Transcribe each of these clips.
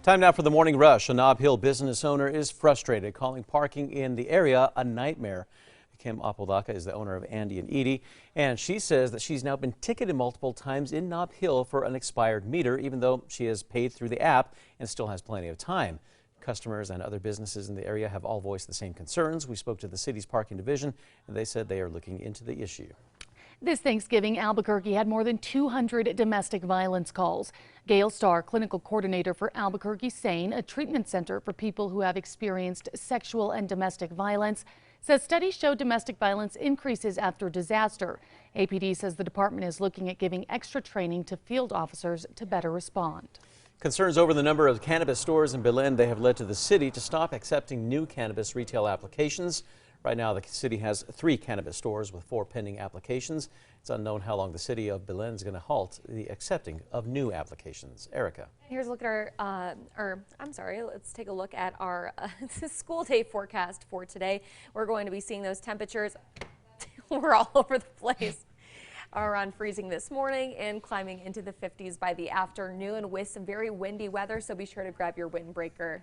Time now for the morning rush. A Nob Hill business owner is frustrated, calling parking in the area a nightmare. Kim Apodaca is the owner of Andy and Edie, and she says that she's now been ticketed multiple times in Nob Hill for an expired meter, even though she has paid through the app and still has plenty of time. Customers and other businesses in the area have all voiced the same concerns. We spoke to the city's parking division, and they said they are looking into the issue. This Thanksgiving, Albuquerque had more than 200 domestic violence calls. Gail Starr, clinical coordinator for Albuquerque SANE, a treatment center for people who have experienced sexual and domestic violence, says studies show domestic violence increases after disaster. APD says the department is looking at giving extra training to field officers to better respond. Concerns over the number of cannabis stores in Belen, they have led to the city to stop accepting new cannabis retail applications. Right now, the city has 3 cannabis stores with 4 pending applications. It's unknown how long the city of Belen is going to halt the accepting of new applications. Erica. Here's a look at let's take a look at our school day forecast for today. We're going to be seeing those temperatures. We're all over the place. Around freezing this morning and climbing into the 50s by the afternoon with some very windy weather, so be sure to grab your windbreaker.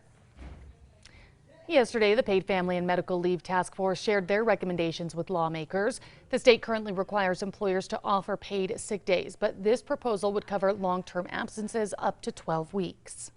Yesterday, the Paid Family and Medical Leave Task Force shared their recommendations with lawmakers. The state currently requires employers to offer paid sick days, but this proposal would cover long-term absences up to 12 weeks.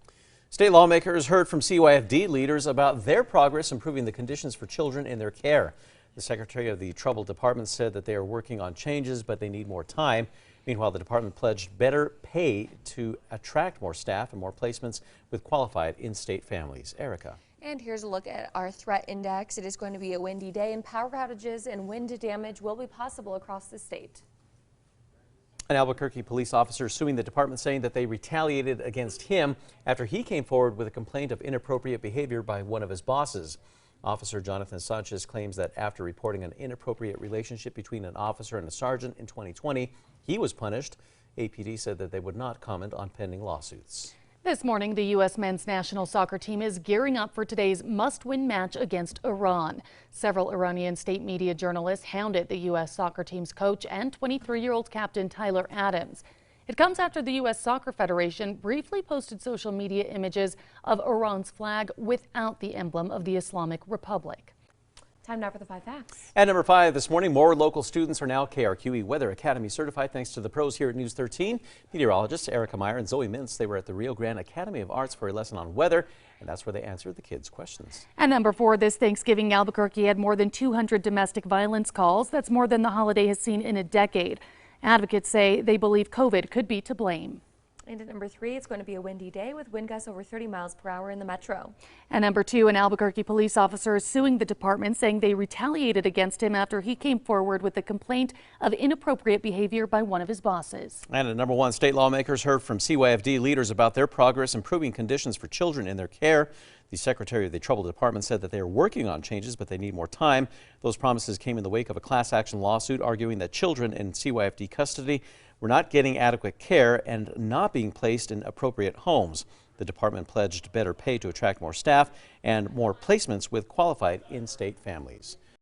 State lawmakers heard from CYFD leaders about their progress improving the conditions for children in their care. The secretary of the Troubled Department said that they are working on changes, but they need more time. Meanwhile, the department pledged better pay to attract more staff and more placements with qualified in-state families. Erica. And here's a look at our threat index. It is going to be a windy day, and power outages and wind damage will be possible across the state. An Albuquerque police officer suing the department, saying that they retaliated against him after he came forward with a complaint of inappropriate behavior by one of his bosses. Officer Jonathan Sanchez claims that after reporting an inappropriate relationship between an officer and a sergeant in 2020, he was punished. APD said that they would not comment on pending lawsuits. This morning, the U.S. men's national soccer team is gearing up for today's must-win match against Iran. Several Iranian state media journalists hounded the U.S. soccer team's coach and 23-year-old captain Tyler Adams. It comes after the U.S. Soccer Federation briefly posted social media images of Iran's flag without the emblem of the Islamic Republic. Time now for the 5 facts. At number 5 this morning, more local students are now KRQE Weather Academy certified thanks to the pros here at News 13. Meteorologists Erica Meyer and Zoe Mintz, they were at the Rio Grande Academy of Arts for a lesson on weather, and that's where they answered the kids' questions. At number 4 this Thanksgiving, Albuquerque had more than 200 domestic violence calls. That's more than the holiday has seen in a decade. Advocates say they believe COVID could be to blame. And at number 3, it's going to be a windy day with wind gusts over 30 miles per hour in the metro. And number 2, an Albuquerque police officer is suing the department, saying they retaliated against him after he came forward with a complaint of inappropriate behavior by one of his bosses. And at number 1, state lawmakers heard from CYFD leaders about their progress improving conditions for children in their care. The secretary of the Troubled Department said that they are working on changes, but they need more time. Those promises came in the wake of a class action lawsuit arguing that children in CYFD custody were not getting adequate care and not being placed in appropriate homes. The department pledged better pay to attract more staff and more placements with qualified in-state families.